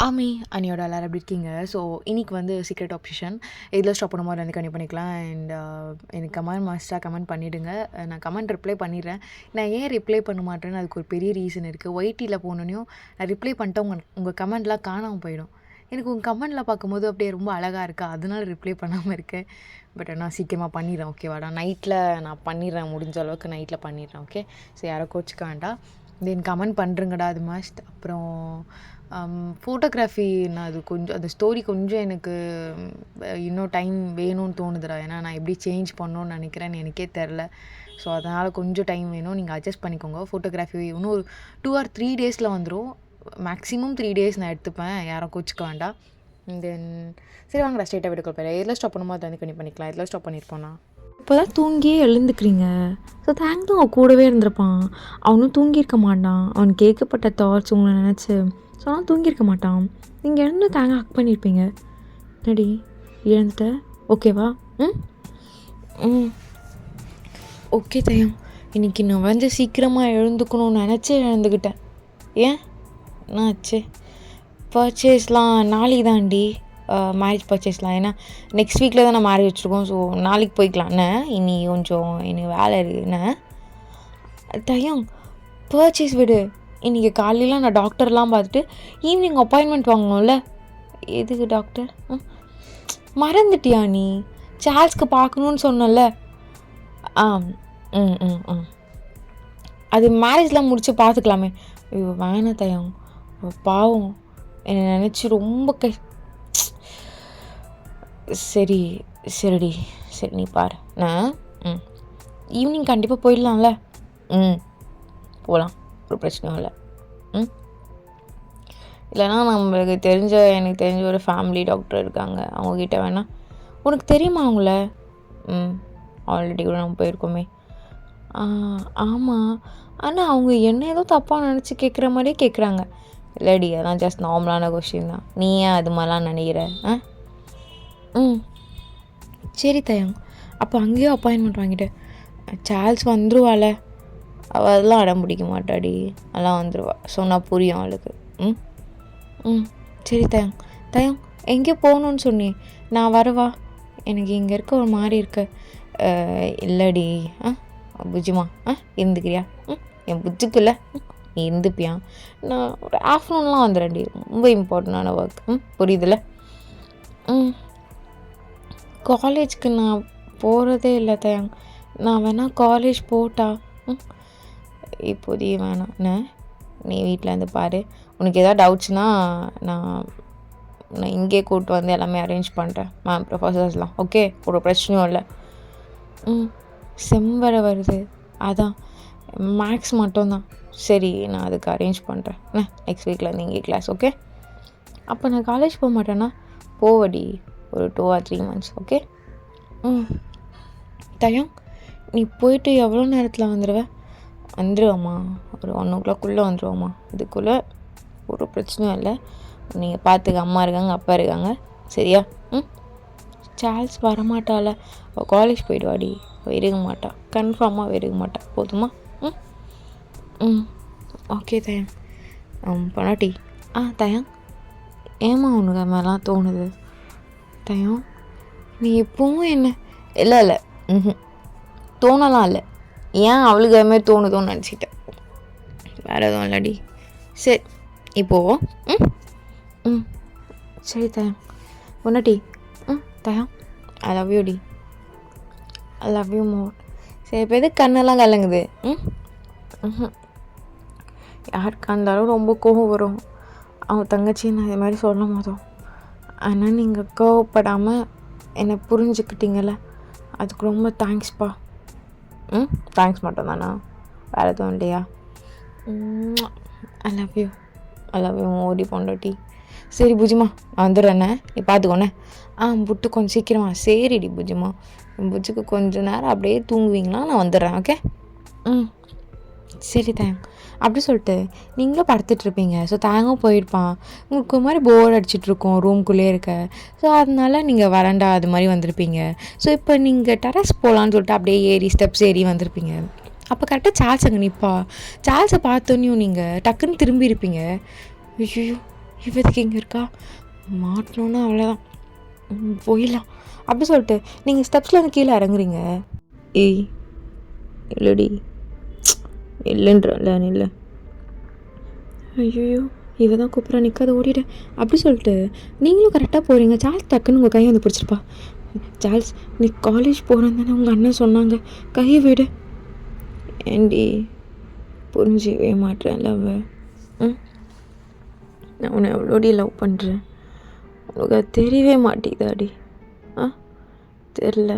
ஆமி அண்ணியோட எல்லாரும் எப்படி இருக்கீங்க? ஸோ இன்னைக்கு வந்து சீக்ரெட் ஆப்ஷன் எதில் ஸ்டாப் பண்ணுமோ அதில் வந்து கண்டிப்பாக பண்ணிக்கலாம். அண்ட் எனக்கு கமெண்ட் மஸ்ட்டாக கமெண்ட் பண்ணிவிடுங்க. நான் கமெண்ட் ரிப்ளை பண்ணிடுறேன். நான் ஏன் ரிப்ளை பண்ண மாட்டேன்னு அதுக்கு ஒரு பெரிய ரீசன் இருக்குது. ஒய்டியில் போனோன்னையும் நான் ரிப்ளை பண்ணிட்டேன், உங்கள் கமெண்ட்லாம் காணாமல் போயிடும். எனக்கு உங்கள் கமெண்ட்லாம் பார்க்கும்போது அப்படியே ரொம்ப அழகாக இருக்கா, அதனால ரிப்ளை பண்ணாமல் இருக்கேன். பட் நான் சீக்கிரமாக பண்ணிடுறேன், ஓகேவாடா? நைட்டில் நான் பண்ணிடுறேன், முடிஞ்ச அளவுக்கு நைட்டில் பண்ணிடுறேன், ஓகே? ஸோ யாரும் கோச்சிக்க வேண்டாம். தென் கமெண்ட் பண்ணுறேங்கடா, அது மஸ்ட். அப்புறம் ஃபோட்டோகிராஃபி நான் அது கொஞ்சம் அந்த ஸ்டோரி கொஞ்சம் எனக்கு இன்னும் டைம் வேணும்னு தோணுதுடா. ஏன்னா நான் எப்படி சேஞ்ச் பண்ணணும்னு நினைக்கிறேன்னு எனக்கே தெரில. ஸோ அதனால் கொஞ்சம் டைம் வேணும், நீங்கள் அட்ஜஸ்ட் பண்ணிக்கோங்க. ஃபோட்டோகிராஃபி இன்னும் ஒரு 2 or 3 டேஸில் வந்துடும். மேக்ஸிமம் 3 டேஸ் நான் எடுத்துப்பேன், யாரும் கோச்சிக்க வேண்டாம். தென் சரி வாங்கடா ஸ்ட்ரெயிட்டாக வீட்டுக்கு போயிடலாம். எதில் ஸ்டாப் பண்ணுமோ அதை வந்து கண்டிப்பாக பண்ணிக்கலாம். எதில் ஸ்டாப் பண்ணியிருப்போம்னா இப்போ தான் தூங்கியே எழுந்துக்கிறீங்க. ஸோ தேங்க் அவன் கூடவே இருந்திருப்பான். அவனும் தூங்கியிருக்க மாட்டான். அவனுக்கு கேட்கப்பட்ட தாட்ஸ் உங்களை நினச்சி ஸோ அவன் தூங்கியிருக்க மாட்டான். நீங்கள் எழுந்து தேங்க ஹக் பண்ணியிருப்பீங்க. என்னடி எழுந்துட்ட, ஓகேவா? ம் ஓகே தயம். இன்றைக்கி நான் வந்து சீக்கிரமாக எழுந்துக்கணும்னு நினச்சி எழுந்துக்கிட்டேன். ஏன் என்ன ஆச்சு? பர்ச்சேஸ்லாம் நாளைக்கு தான்டி, மேரேஜ் பர்ச்சேஸ்லாம். ஏன்னா நெக்ஸ்ட் வீக்கில் தான் நான் மேரேஜ் வச்சுருக்கோம். ஸோ நாளைக்கு போய்க்கலாண்ணே. இனி கொஞ்சம் எனக்கு வேலை இருக்குண்ணே. தயம் பர்ச்சேஸ் விடு. இன்றைக்கி காலையில் நான் டாக்டர்லாம் பார்த்துட்டு ஈவினிங் அப்பாயின்மெண்ட் வாங்கணும்ல. எதுக்கு டாக்டர்? மறந்துட்டியா நீ? சார்ல்ஸ்க்கு பார்க்கணுன்னு சொன்னல. ஆ ம் ம் ம் அது மேரேஜ்லாம் முடிச்சு பார்த்துக்கலாமே. ஐயோ வேணாம் தயம், பாவம் என்னை நினச்சி ரொம்ப சரி சரிடி, சரி நீ பாரு. நான் ஈவினிங் கண்டிப்பாக போயிடலாம்ல. போகலாம், ஒரு பிரச்சனையும் இல்லை. இல்லைனா நம்மளுக்கு எனக்கு தெரிஞ்ச ஒரு ஃபேமிலி டாக்டர் இருக்காங்க, அவங்கக்கிட்ட வேணால். உனக்கு தெரியுமா அவங்கள? ஆல்ரெடி கூட நம்ம போயிருக்கோமே. ஆமாம், ஆனால் அவங்க என்ன ஏதோ தப்பாக நினச்சி கேட்குற மாதிரியே கேட்குறாங்க. இல்லடி, அதான் ஜஸ்ட் நார்மலான கொஸ்டின் தான். நீ ஏன் அது மாதிரிலாம் நினைக்கிற? சரி தயம், அப்போ அங்கேயும் அப்பாயின்மெண்ட் வாங்கிட்டு. சார்ல்ஸ் வந்துருவாள், அவள் அதெல்லாம் அடம் பிடிக்க மாட்டாடி, அதெல்லாம் வந்துடுவா. சொன்னால் புரியும் அவளுக்கு. சரி தயம். தயம் எங்கேயோ போகணுன்னு சொன்னி, நான் வரவா? எனக்கு இங்கே இருக்க ஒரு மாதிரி இருக்கு. இல்லடி புஜிமா, இருந்துக்கிறியா? என் புஜுக்குள்ள நீ இருந்துப்பியா? நான் ஒரு ஆஃப்டர்நூன்லாம் வந்துடுறேன்டி, ரொம்ப இம்பார்ட்டண்டான ஒர்க். புரியுதுல்ல? காலேஜ்க்கு நான் போகிறதே இல்லை தயம். நான் வேணால் காலேஜ் போட்டா? இப்போதைய வேணாண்ணே, நீ வீட்டில் இருந்து பாரு. உனக்கு எதாவது டவுட்ஸ்னால் நான் இங்கே கூப்பிட்டு வந்து எல்லாமே அரேஞ்ச் பண்ணுறேன், மேம் ப்ரொஃபஸர்ஸ்லாம். ஓகே, ஒரு பிரச்சனையும் இல்லை. செம் வருது, அதான் மேக்ஸ் மட்டும்தான். சரி, நான் அதுக்கு அரேஞ்ச் பண்ணுறேன். நெக்ஸ்ட் வீக்கில் இங்கே கிளாஸ். ஓகே, அப்போ நான் காலேஜ் போக மாட்டேன்னா? போவடி, ஒரு 2 or 3 months. ஓகே. தயம், நீ போயிட்டு எவ்வளோ நேரத்தில் வந்துடுவேம்மா? ஒரு 1 o'clock வந்துடுவோம்மா. இதுக்குள்ளே ஒரு பிரச்சனையும் இல்லை. நீங்கள் பார்த்துக்க, அம்மா இருக்காங்க, அப்பா இருக்காங்க, சரியா? சார்ல்ஸ் வரமாட்டாள், அவள் காலேஜ் போயிடுவாடி, அவள் இருக்க மாட்டா, கன்ஃபார்மாக இருக்க மாட்டா. போதுமா? ஓகே தயம். பண்ணாட்டி. தயம், ஏம்மா உனக்கு அது மாதிரிலாம் தோணுது? தயம், நீ எப்பவும் என்ன இல்லை தோணலாம் இல்லை, ஏன் அவளுக்கு அது மாதிரி தோணுதோன்னு நினச்சிக்கிட்டேன், வேறு எதுவும் இல்லடி. சரி இப்போது சரி தயம். பொண்ணாட்டி. தயம், ஐ லவ் யூ டி, ஐ லவ் யூ மோர். சரி, இப்போ எது கண்ணெல்லாம் கலங்குது? யாருக்கா இருந்தாலும் ரொம்ப கோவம் வரும், அவங்க தங்கச்சின்னு அதே மாதிரி சொல்லும் போதும். ஆனால் நீங்கள் கோவப்படாமல் என்னை புரிஞ்சுக்கிட்டீங்கள, அதுக்கு ரொம்ப தேங்க்ஸ்ப்பா. தேங்க்ஸ் மட்டும் தானா, வேறு எதுவும் இல்லையா? ஐ love you, I love you Modi பொண்டாட்டி. சரி புஜிமா, நான் வந்துடுறேண்ணே, நீ பார்த்துக்கோண்ணே. புட்டு கொஞ்சம் சீக்கிரமா. சரிடி புஜிமா, புஜுக்கு கொஞ்சம் நேரம் அப்படியே தூங்குவீங்களா, நான் வந்துடுறேன். ஓகே. சரி தேங்க். அப்படி சொல்லிட்டு நீங்களும் படுத்துட்ருப்பீங்க. ஸோ தேங்கும் போயிருப்பான். உங்களுக்கு ஒரு மாதிரி போர் அடிச்சிட்ருக்கோம் ரூம்குள்ளே இருக்க. ஸோ அதனால நீங்கள் வரண்டா அது மாதிரி வந்திருப்பீங்க. ஸோ இப்போ நீங்கள் டெரஸ் போகலான்னு சொல்லிட்டு அப்படியே ஏறி ஸ்டெப்ஸ் ஏறி வந்திருப்பீங்க. அப்போ கரெக்டாக சார்ல்ஸ் அங்கே நிற்பா. சார்ல்ஸை பார்த்தோன்னையும் நீங்கள் டக்குன்னு திரும்பி இருப்பீங்க. ஐயோ இப்போதைக்கு இங்கே இருக்கா, மாட்டணுன்னா அவ்வளோதான், போயிடலாம் அப்படி சொல்லிட்டு நீங்கள் ஸ்டெப்ஸில் வந்து கீழே இறங்குறீங்க. ஏய் இல்லடி, இல்லைன்றல இல்லை. ஐயோ இவ தான் கூப்பிட்றா, நிற்காத ஓடிடு அப்படி சொல்லிட்டு நீங்களும் கரெக்டாக போகிறீங்க. சார்ல்ஸ் டக்குன்னு உங்கள் கையை வந்து பிடிச்சிருப்பா. சார்ல்ஸ் நீ காலேஜ் போகிறேன்னு தானே உங்கள் அண்ணன் சொன்னாங்க, கையை விடு. ஏண்டி புரிஞ்சிக்கவே மாட்டேன் லவ். நான் உன்னை எவ்வளோடி லவ் பண்ணுறேன், உனக்கு அது தெரியவே மாட்டேங்குதாடி. தெரில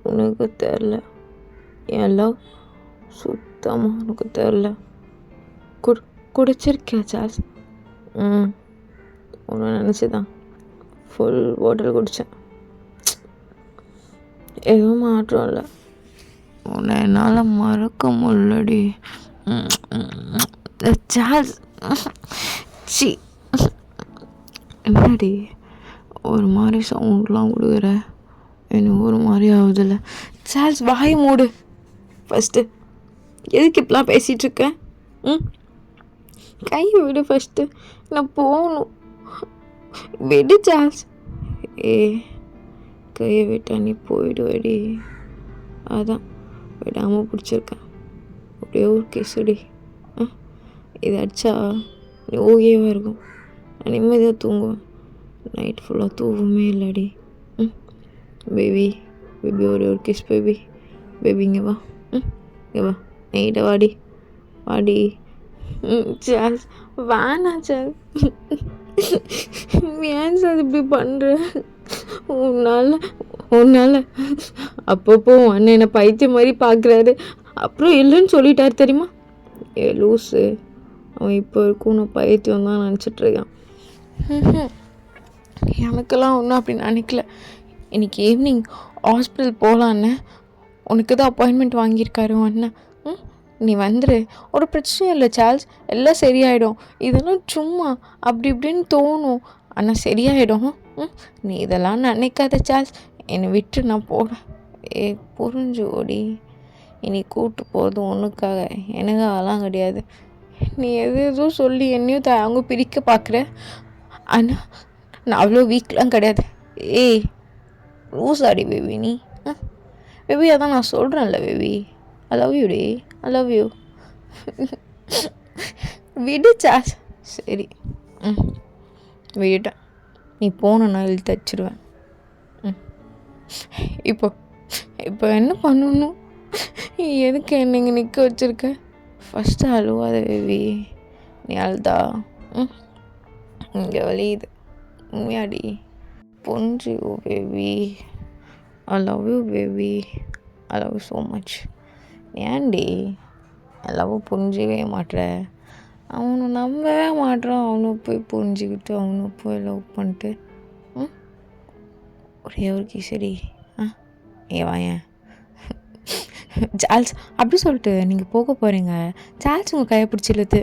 உனக்கு தெரில, என் லவ் சுத்தமாக உனக்கு தெரில. குடிச்சிருக்கியா சார்ல்ஸ்? உன்னை நினச்சி தான் ஃபுல் பாட்டில் குடித்தேன். எதுவும் மாற்றம் இல்லை, உன்னை என்னால் மறக்க முடியலடி. சார்ல்ஸ் சி என்னடி ஒரு மாதிரி சவுண்ட்லாம் கொடுக்குற, எனக்கு ஒரு மாதிரி ஆகுதில்ல. சார்ல்ஸ் வாய் மூடு ஃபஸ்ட்டு, எதுக்கு இப்படிலாம் பேசிகிட்ருக்கேன்? கையை விடு ஃபஸ்ட்டு, நான் போகணும், விடு சார்ல்ஸ். கையை விட்டா நீ போயிடுவடி, அதான் விடாமல் பிடிச்சிருக்கேன். அப்படியே ஒரு கேசுடி, இது அடித்தா நீ ஓகேவாக இருக்கும், நான் நிம்மதியாக தூங்குவேன். நைட் ஃபுல்லாக தூங்கவே இல்லடி. பேபி ஒரே ஒரு கிஸ் பேபி. இங்கே வா, இங்கே வா, நைட்டை வாடி சார்ல்ஸ் வேணாம் சார், ஏன் சார் இப்படி பண்ணுற? உன்னால் அப்பப்போ அண்ணன் என்னை பைத்தியம் மாதிரி பார்க்குறாரு, அப்புறம் இல்லைன்னு சொல்லிட்டார் தெரியுமா? லூஸு, அவன் இப்போ இருக்கும் நான் பைத்தியம் தான் நினச்சிட்ருக்கான். எனக்கெல்லாம் ஒன்றும் அப்படி நினைக்கல. இன்றைக்கி ஈவினிங் ஹாஸ்பிட்டல் போகலான்னு உனக்கு தான் அப்பாயின்மெண்ட் வாங்கியிருக்காரு அண்ணன். நீ வந்துரு, ஒரு பிரச்சனையும் இல்லை சார்ல்ஸ், எல்லாம் சரியாயிடும். இதெல்லாம் சும்மா அப்படி இப்படின்னு தோணும், ஆனால் சரியாயிடும். நீ இதெல்லாம் நினைக்காத சார்ல்ஸ், என்னை விட்டு நான் போகிறேன். புரிஞ்சு ஓடி, இனி கூப்பிட்டு போகிறது ஒன்றுக்காக, எனக்கு அதெல்லாம் கிடையாது. நீ எதுவும் சொல்லி என்னையும் அவங்க பிரிக்க பார்க்குற, ஆனால் நான் அவ்வளோ வீக்லாம் கிடையாது. லூஸ் ஆடி பேபி நீ. பேபி அதான் நான் சொல்கிறேன்ல பேபி, ஐ லவ் யூ டி, ஐ லவ் யூ. விடு சார்ல்ஸ். சரி விட்டுட்டேன், நீ போகணுன்னா இழுத்து தச்சிடுவேன். இப்போ என்ன பண்ணணும்? எதுக்கு என்னங்க நிற்க வச்சுருக்க? ஃபஸ்ட்டு அழுவாத பேபி, நீ அழுதா இங்கே வலியுது உண்மையாடி. புரிஞ்சுக்கோ baby, I love you baby, I love you so much. ஏன்டி என் லவ் புரிஞ்சிக்கவே மாட்டுற? அவனை நம்பவே மாட்டுறான், அவனை போய் புரிஞ்சுக்கிட்டு அவனை போய் லவ் பண்ணிட்டு ஒரே ஒரு கிசடி. வாயேன் சார்ல்ஸ் அப்படி சொல்லிட்டு நீங்கள் போக போகிறீங்க. சார்ல்ஸ் உங்கள் கையை பிடிச்சி இழுத்து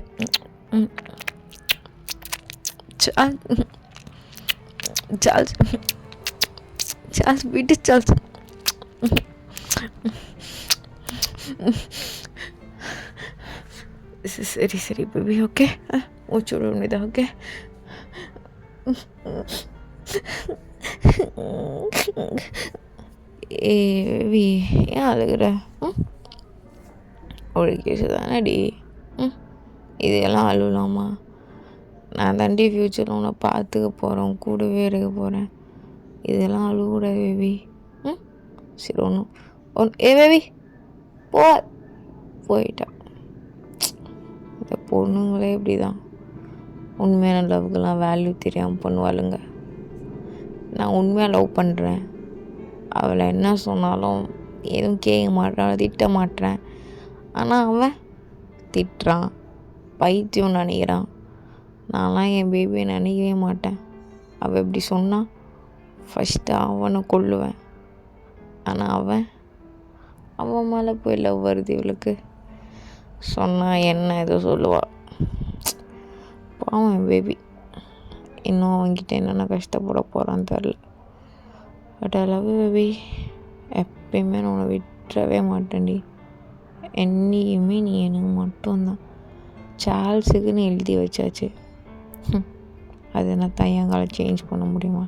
சார்ல்ஸ் விட்டு சார்ல்ஸ். சரி பேபி, ஓகே, மூச்சு விட வேண்டியதா, ஓகே. பேபி ஏன் அழுகிற? ஒரு கேஸு தானேடி, இதெல்லாம் அழுவலாமா? நான் தாண்டி ஃப்யூச்சரில் உன்னை பார்த்துக்க போகிறேன், கூடவே இருக்க போகிறேன், இதெல்லாம் அழுகக்கூடாது பேபி. சரி பேபி போயிட்டா. இந்த பொண்ணுங்களே இப்படி தான், உண்மையான லவ்க்கெல்லாம் வேல்யூ தெரியாமல் பண்ணுவாளுங்க. நான் உண்மையாக லவ் பண்ணுறேன், அவளை என்ன சொன்னாலும் எதுவும் கேட்க மாட்டேன், திட்ட மாட்டேன். ஆனால் அவன் திட்டுறான், பைத்தியம் நினைக்கிறான். நான்லாம் என் பேபியை நினைக்கவே மாட்டேன். அவள் இப்படி சொன்னான், ஃபஸ்ட்டு அவனை கொல்லுவேன். ஆனால் அவன் மேலே போய் லவ் வருது இவளுக்கு. சொன்னால் என்ன ஏதோ சொல்லுவாள். பாவம் என் பேபி, இன்னும் அவன்கிட்ட என்னென்ன கஷ்டப்பட போகிறான்னு தெரில. But I love you baby. எப்பயுமே நான் உன்னை விட்டுறவே மாட்டேன்டி. என்னைக்குமே நீ எனக்கு மட்டும்தான். சார்ல்ஸுக்குன்னு எழுதி வச்சாச்சு. அது நான் தையங்கால சேஞ்ச் பண்ண முடியுமா?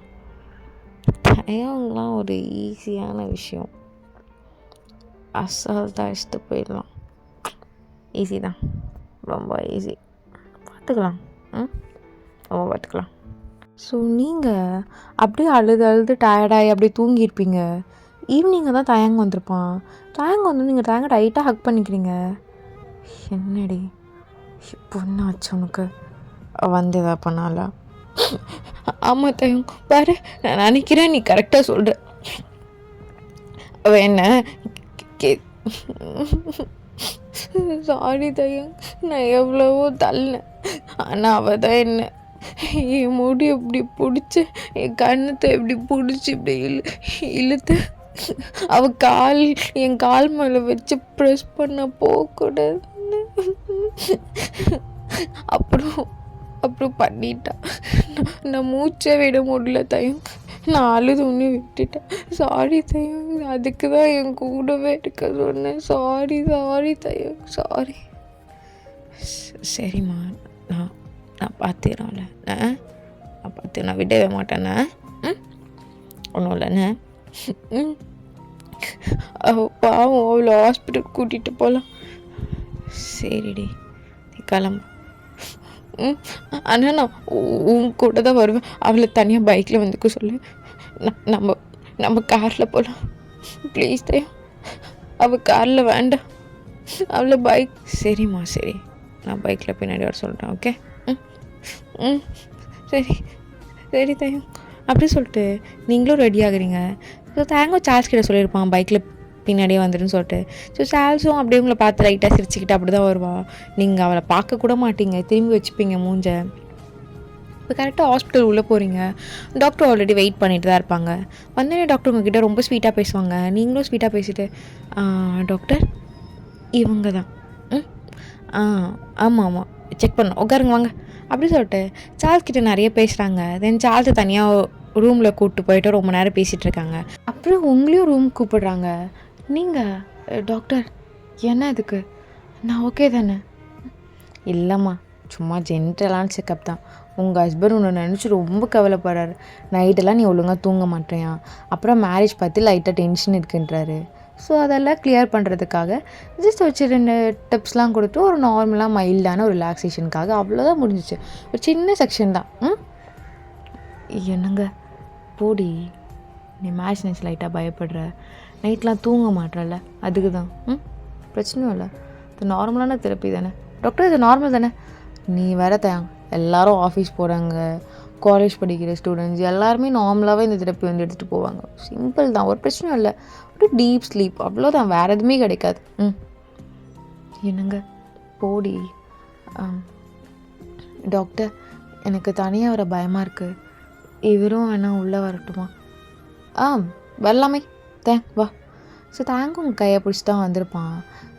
தையங்கெலாம் ஒரு ஈஸியான விஷயம், அசால்ட்டாக அடிச்சுட்டு போயிடலாம். ஈஸி தான், ரொம்ப ஈஸி, பார்த்துக்கலாம். ரொம்ப பார்த்துக்கலாம். ஸோ நீங்கள் அப்படியே அழுது டயர்டாகி அப்படியே தூங்கியிருப்பீங்க. ஈவினிங்காக தான் தயங்க வந்திருப்பான். தயங்க வந்து நீங்கள் தயங்க டைட்டாக ஹக் பண்ணிக்கிறீங்க. என்னடி பொண்ணு ஆச்சு உனக்கு? வந்து எதா பண்ணாலா? ஆமாம் தயம், பாரு நான் நினைக்கிறேன் நீ கரெக்டாக சொல்கிற. அவள் என்ன சாரி தயம், நான் எவ்வளவோ தள்ளினேன். ஆனால் அவள் தான் என்ன என் முடி இப்படி பிடிச்சி என் கண்ணத்தை இப்படி பிடிச்சி இப்படி இழுத்து அவள் என் கால் மேலே வச்சு ப்ரெஸ் பண்ண போகக்கூடாதுன்னு அப்புறம் பண்ணிட்டா. நான் மூச்சை விட முடியல தயம், நான் அழுது ஒன்று விட்டுட்டேன். சாரி தயம், அதுக்கு தான் என் கூடவே இருக்க சொன்னேன். சாரி தயம், சாரி. சரிம்மா, நான் பார்த்துக்கிறோம்ல, நான் பார்த்து நான் விடவே மாட்டேண்ணே. ஒன்றும் இல்லைண்ணே. பாவம், அவ்வளோ ஹாஸ்பிட்டல் கூட்டிகிட்டு போகலாம். சரிடி, நீ கிளம்பு. ஆனால் நான் உன் கூட தான் வருவேன். அவளை தனியாக பைக்கில் வந்துக்க சொல்லு. நம்ம காரில் போகலாம் ப்ளீஸ் தயம். அவள் காரில் வேண்டாம், அவளை பைக். சரிம்மா சரி, நான் பைக்கில் பின்னாடி வர சொல்கிறேன். ஓகே? சரி தயம். அப்படி சொல்லிட்டு நீங்களும் ரெடி ஆகுறீங்க. ஸோ தேங்காய் சார்ல்ஸ் கிட்ட சொல்லியிருப்பான் பைக்கில் பின்னாடியே வந்துடுன்னு சொல்லிட்டு. ஸோ சார்ல்ஸும் அப்படியே உங்களை பார்த்து லைட்டாக சிரிச்சுக்கிட்டு அப்படி தான் வருவாள். நீங்கள் அவளை பார்க்க கூட மாட்டீங்க, திரும்பி வச்சுப்பீங்க மூஞ்ச. இப்போ கரெக்டாக ஹாஸ்பிட்டல் உள்ளே போகிறீங்க. டாக்டர் ஆல்ரெடி வெயிட் பண்ணிட்டு தான் இருப்பாங்க. வந்தோடனே டாக்டர் உங்ககிட்ட ரொம்ப ஸ்வீட்டாக பேசுவாங்க. நீங்களும் ஸ்வீட்டாக பேசிட்டு, டாக்டர் இவங்க தான். ஆமாம் செக் பண்ணோம், உட்காருங்க வாங்க அப்படி சொல்லிட்டு சார்ல்ஸ் கிட்ட நிறைய பேசுகிறாங்க. தென் சார்ல்ஸை தனியாக ரூமில் கூப்பிட்டு போயிட்டு ரொம்ப நேரம் பேசிகிட்டு இருக்காங்க. அப்புறம் உங்களையும் ரூம் கூப்பிடுறாங்க. நீங்கள் டாக்டர் என்ன இதுக்கு? நான் ஓகே தானே? இல்லைம்மா, சும்மா ஜென்ரலான செக்கப் தான். உங்கள் ஹஸ்பண்ட் உன்னை நினச்சி ரொம்ப கவலைப்படுறாரு. நைட்டெல்லாம் நீ ஒழுங்காக தூங்க மாட்டேயா, அப்புறம் மேரேஜ் பற்றி லைட்டாக டென்ஷன் இருக்குன்றாரு. ஸோ அதெல்லாம் கிளியர் பண்ணுறதுக்காக ஜஸ்ட் வச்சு 2 டிப்ஸ்லாம் கொடுத்து ஒரு நார்மலாக மைல்டான ஒரு ரிலாக்ஸேஷனுக்காக அவ்வளோதான் முடிஞ்சிச்சு. ஒரு சின்ன செக்ஷன் தான். என்னங்க போடி, நீ இமேஜினேஷன் லைட்டாக பயப்படுற, நைட்லாம் தூங்க மாட்டேறல, அதுக்கு தான். பிரச்சனையும் இல்லை, இது நார்மலான தெரப்பி தானே டாக்டர், இது நார்மல் தானே. நீ வேற தயாங்க, எல்லோரும் ஆஃபீஸ் போகிறாங்க, காலேஜ் படிக்கிற ஸ்டூடெண்ட்ஸ் எல்லாருமே நார்மலாகவே இந்த தெரப்பி வந்து எடுத்துகிட்டு போவாங்க. சிம்பிள் தான், ஒரு பிரச்சனையும் இல்லை. ஒரு டீப் ஸ்லீப், அவ்வளோதான், வேறு எதுவுமே கிடைக்காது. என்னங்க போடி. டாக்டர் எனக்கு தனியாக வர பயமாக இருக்குது, இவரும் வேணா உள்ளே வரட்டுமா? வரலாமே, வா. ஸோ தேங்க் உங்கள் கையை பிடிச்சி தான் வந்திருப்பான்.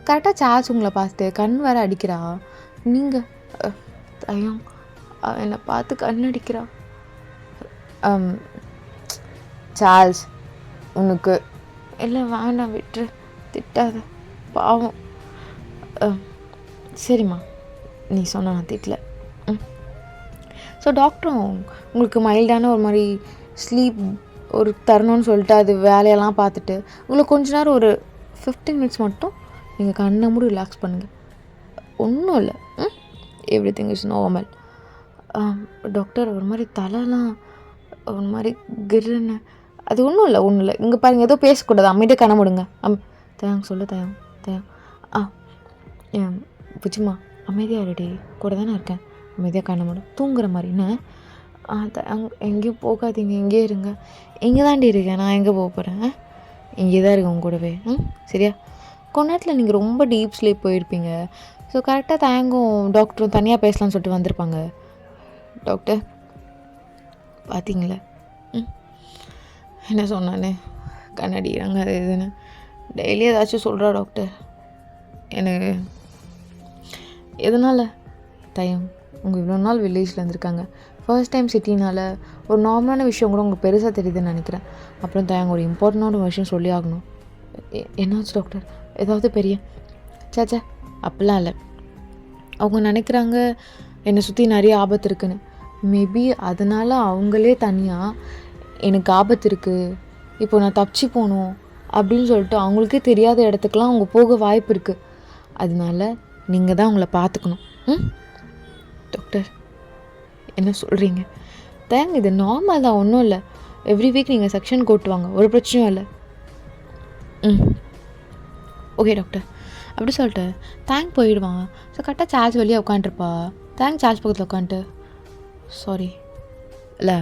கரெக்டாக சார்ல்ஸ் உங்களை பார்த்துட்டு கண் வேற அடிக்கிறா. நீங்கள் தயம் என்னை பார்த்து கண் அடிக்கிறா. சார்ல்ஸ் உனக்கு இல்லை, வேண்டாம் விட்டுரு, திட்டாத, பாவம். சரிம்மா, நீ சொன்ன நான் திட்டல. ஸோ டாக்டரும் உங்களுக்கு மைல்டான ஒரு மாதிரி ஸ்லீப் ஒரு தரணும்னு சொல்லிட்டு அது வேலையெல்லாம் பார்த்துட்டு உங்களுக்கு கொஞ்ச நேரம் ஒரு 15 மினிட்ஸ் மட்டும் நீங்கள் கண்ணை மூடி ரிலாக்ஸ் பண்ணுங்கள். ஒன்றும் இல்லை, every thing is normal. Doctor ஒரு மாதிரி தலைலாம் ஒரு மாதிரி கிருன்னு, அது ஒன்றும் இல்லை. இங்கே பாருங்கள், ஏதோ பேசக்கூடாது, அமைதியாக கண்ண முடுங்க. தயம் சொல்லு, தயம் புஜிமா அமைதியாக ரெடி கூட தானே இருக்கேன், அமைதியாக கண்ண மூடு, தூங்குற மாதிரின்னு. எங்கேயும் போகாதீங்க, எங்கேயே இருங்க. இங்கே தாண்டி இருக்கேன், நான் எங்கே போக போகிறேன்? இங்கே தான் இருக்கேன் உங்க கூடவே. சரியா? கொஞ்ச நேரத்தில் நீங்கள் ரொம்ப டீப் ஸ்லீப் போயிருப்பீங்க. ஸோ கரெக்டாக தயங்கும் டாக்டரும் தனியாக பேசலாம்னு சொல்லிட்டு வந்திருப்பாங்க. டாக்டர் பார்த்தீங்களா என்ன சொன்னானே, கண்ணடிக்கிறாங்க அது இதுன்னு டெய்லி ஏதாச்சும் சொல்கிறா டாக்டர். எனக்கு எதனால் தயம், உங்கள் இவ்வளோ நாள் வில்லேஜில் இருந்திருக்காங்க, ஃபர்ஸ்ட் டைம் சிட்டினால் ஒரு நார்மலான விஷயம் கூட உங்களுக்கு பெருசாக தெரியுதுன்னு நினைக்கிறேன். அப்புறம் தயங்க ஒரு இம்பார்ட்டண்டான ஒரு விஷயம் சொல்லி ஆகணும். என்னாச்சு டாக்டர்? ஏதாவது பெரிய சேச்சா அப்படிலாம் இல்லை, அவங்க நினைக்கிறாங்க என்னை சுற்றி நிறைய ஆபத்து இருக்குன்னு. மேபி அதனால் அவங்களே தனியாக எனக்கு ஆபத்து இருக்குது, இப்போ நான் தப்பிச்சு போகணும் அப்படின்னு சொல்லிட்டு அவங்களுக்கே தெரியாத இடத்துக்குலாம் அவங்க போக வாய்ப்பு இருக்குது. அதனால நீங்கள் தான் அவங்கள பார்த்துக்கணும். டாக்டர் என்ன சொல்கிறீங்க? தேங்க இது நார்மல் தான், ஒன்றும் இல்லை. எவ்ரி வீக் நீங்கள் செக்ஷன் கூட்டுவாங்க, ஒரு பிரச்சனையும் இல்லை. Okay doctor. அப்படி சொல்லிட்டு தேங்க் போயிடுவான். ஸோ கரெக்டாக சார்ஜ் வெளியே உட்காண்ட்ருப்பா. தேங்க் சார்ஜ் பக்கத்தில் உட்காந்துட்டு சாரி இல்லை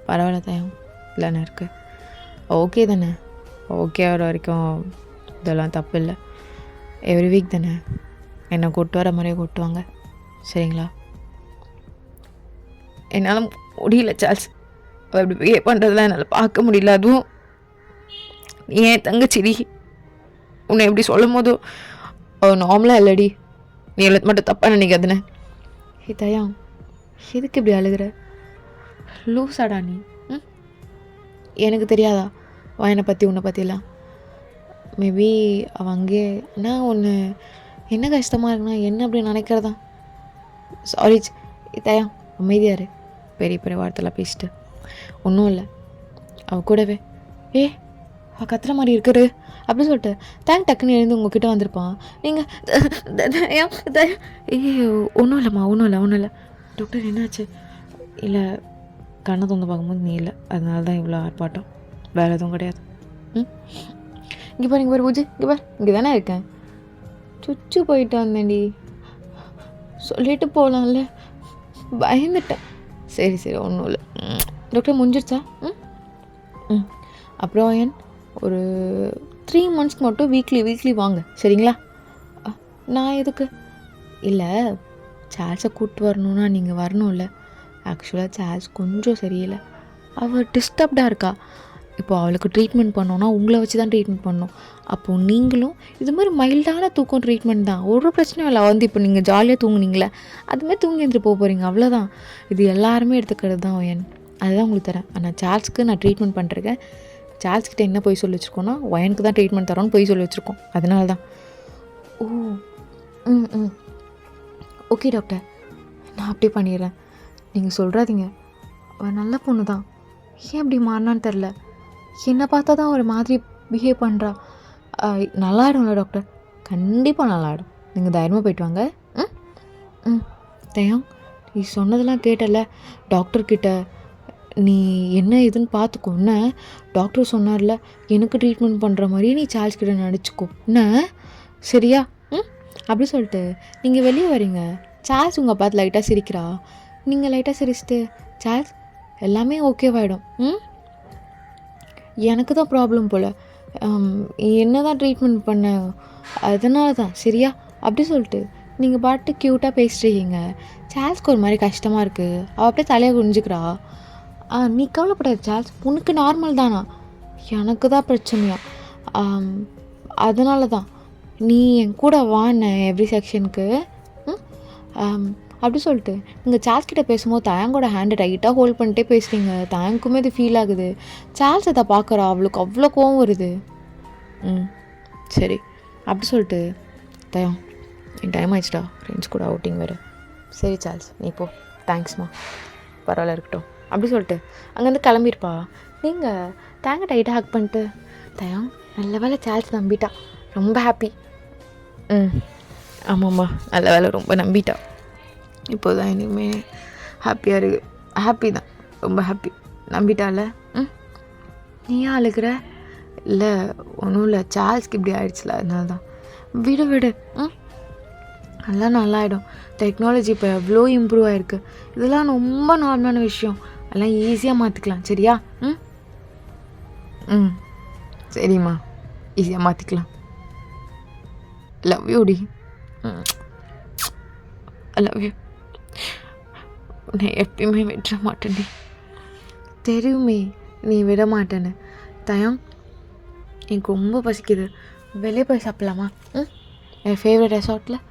பரவாயில்ல தேங்க் இல்லைண்ணே இருக்குது ஓகே தானே, ஓகே வர வரைக்கும் இதெல்லாம் தப்பு இல்லை. எவ்ரி வீக் தானே என்னை கூப்பிட்டு வர மாதிரியே கூப்பிட்டுவாங்க, சரிங்களா? என்னால் முடியல சார்ல்ஸ், அவள் இப்படி பிஹேவ் பண்ணுறதுலாம் என்னால் பார்க்க முடியல. அதுவும் ஏன் தங்கச்சிடி உன்னை எப்படி சொல்லும் போதும் அவள் நார்மலாக இல்லடி, நீ எவ்வளோ மட்டும் தப்பாக நினைக்காதுண்ணே. ஹே தயா, எதுக்கு இப்படி அழுகிற? லூஸாடா நீ? எனக்கு தெரியாதா என்னை பற்றி உன்னை பற்றிலாம்? மேபி அவள் அங்கேயே நான் ஒன்று என்ன கஷ்டமாக இருக்குன்னா என்ன அப்படி நினைக்கிறதா. சாரி தயா, அமைதியார். பெரிய பெரிய வார்த்தைலாம் பேசிட்டு ஒன்றும் இல்லை. அவள் கூடவே அவள் கத்துற மாதிரி இருக்கிறது அப்படின்னு சொல்லிட்டு தேங்க் டக்குன்னு எழுந்து உங்ககிட்ட வந்திருப்பான். நீங்கள் ஒன்றும் இல்லைம்மா, ஒன்றும் இல்லை. டாக்டர் என்னாச்சு? இல்லை கண்ணை தொந்து பார்க்கும்போது நீ இல்லை, அதனால தான் இவ்வளோ ஆர்ப்பாட்டம், வேறு எதுவும் கிடையாது. இங்கே பாரு, இங்கே பாரு பூஜை, இங்கே பாரு, இங்கே தானே இருக்கேன். சுச்சு போயிட்டு வந்தேன்டி, சொல்லிட்டு போகலாம்ல, பயந்துட்டேன். சரி ஒன்றும் இல்லை டாக்டர், முடிஞ்சிருச்சா? அப்புறம் ஏன் ஒரு 3 months மட்டும் வீக்லி வாங்க, சரிங்களா? நான் எதுக்கு? இல்லை சார்ல்ஸை கூப்பிட்டு வரணுன்னா நீங்கள் வரணும்ல. ஆக்சுவலாக சார்ல்ஸ் கொஞ்சம் சரியில்லை, அவள் டிஸ்டர்ப்டாக இருக்கா. இப்போ அவளுக்கு ட்ரீட்மெண்ட் பண்ணோன்னா உங்களை வச்சு தான் ட்ரீட்மெண்ட் பண்ணணும். அப்போது நீங்களும் இது மாதிரி மைல்டான தூக்கம் ட்ரீட்மெண்ட் தான், ஒரு பிரச்சனையும் இல்லை. வந்து இப்போ நீங்கள் ஜாலியாக தூங்குனீங்களே அதுமாதிரி தூங்கி எழுந்துட்டு போகிறீங்க, அவ்வளோதான். இது எல்லாருமே எடுத்துக்கிறது தான் ஒயன், அதுதான் உங்களுக்கு தரேன். ஆனால் சார்ல்ஸ்க்கு நான் ட்ரீட்மெண்ட் பண்ணுறேன். சார்ல்ஸ்கிட்ட என்ன போய் சொல்லி வச்சுருக்கோன்னா ஒயனுக்கு தான் ட்ரீட்மெண்ட் தரோன்னு போய் சொல்லி வச்சுருக்கோம், அதனால தான். ஓ ஓகே டாக்டர், நான் அப்படி பண்ணிடுறேன். நீங்கள் சொல்கிறாதீங்க, அவள் நல்ல பொண்ணு தான், ஏன் அப்படி மாறினான்னு தெரில. என்னை பார்த்தா தான் ஒரு மாதிரி பிஹேவ் பண்ணுறா. நல்லாயிடும்ல டாக்டர்? கண்டிப்பாக நல்லாயிடும், நீங்கள் தைரியமாக போயிட்டு வாங்க. தயம், நீ சொன்னதெல்லாம் கேட்டல டாக்டர்கிட்ட, நீ என்ன இதுன்னு பார்த்துக்கோ. என்ன டாக்டர் சொன்னார்ல, எனக்கு ட்ரீட்மெண்ட் பண்ணுற மாதிரியே நீ சார்ல்ஸ் கிட்ட நடிச்சுக்கோ என்ன, சரியா? அப்படி சொல்லிட்டு நீங்கள் வெளியே வரீங்க. சார்ல்ஸ் உங்கள் பார்த்து லைட்டாக சிரிக்கிறா. நீங்கள் லைட்டாக சிரிச்சிட்டு சார்ல்ஸ் எல்லாமே ஓகேவாயிடும், எனக்கு தான் ப்ராப்ளம் போல், என்ன தான் ட்ரீட்மெண்ட் பண்ண, அதனால தான், சரியா? அப்படி சொல்லிட்டு நீங்கள் பாட்டு க்யூட்டாக பேசிட்டுருக்கீங்க. சார்ல்ஸ்க்கு ஒரு மாதிரி கஷ்டமாக இருக்குது, அவள் அப்படியே தலையை குனிஞ்சிக்கிறா. நீ கவலைப்படாத சார்ல்ஸ், உனக்கு நார்மல் தானா, எனக்கு தான் பிரச்சனையா. அதனால தான் நீ என் கூட வான எவ்ரி செக்ஷனுக்கு. அப்படி சொல்லிட்டு நீங்கள் சார்ல்ஸ் கிட்டே பேசும்போது தயங்கோட ஹேண்டை டைட்டாக ஹோல்ட் பண்ணிட்டே பேசுகிறீங்க. தயங்குமே இது ஃபீல் ஆகுது. சார்ல்ஸ் அதை பார்க்குறா, அவளுக்கு அவ்வளோ கோவம் வருது. சரி அப்படி சொல்லிட்டு தயம், என் டைம் ஆயிடுச்சுடா, ஃப்ரெண்ட்ஸ் கூட அவுட்டிங் வேறு. சரி சார்ல்ஸ் நீ போ, தேங்க்ஸ்மா, பரவாயில்ல இருக்கட்டும். அப்படி சொல்லிட்டு அங்கேருந்து கிளம்பியிருப்பா. நீங்கள் தேங்காய் டைட்டாக ஹக் பண்ணிட்டு தயம் நல்ல வேலை சார்ல்ஸ் நம்பிட்டா, ரொம்ப ஹாப்பி. ஆமாம்மா நல்ல வேலை, ரொம்ப நம்பிட்டா. இப்போ தான் இனிமே ஹாப்பியாக இருக்குது. ஹாப்பி தான், ரொம்ப ஹாப்பி. நம்பிட்டால. நீயா அழுகிற? இல்லை ஒன்றும் இல்லை, சார்ல்ஸ்க்கு இப்படி ஆயிடுச்சுல அதனால தான். விடு அதெல்லாம் நல்லாயிடும். டெக்னாலஜி இப்போ எவ்வளோ இம்ப்ரூவ் ஆகிருக்கு. இதெல்லாம் ரொம்ப நார்மலான விஷயம், அதெல்லாம் ஈஸியாக மாற்றிக்கலாம், சரியா? சரிம்மா, ஈஸியாக மாற்றிக்கலாம். லவ் யூ டி, ஐ லவ் யூ. உன்னை எப்பயுமே விட மாட்டேன்டி, தெரியுமே நீ விட மாட்டேன்னு. தயம் எனக்கு ரொம்ப பசிக்குது, வெளியே போய் சாப்பிட்லாமா? என் ஃபேவரட் ரெசார்ட்டில்.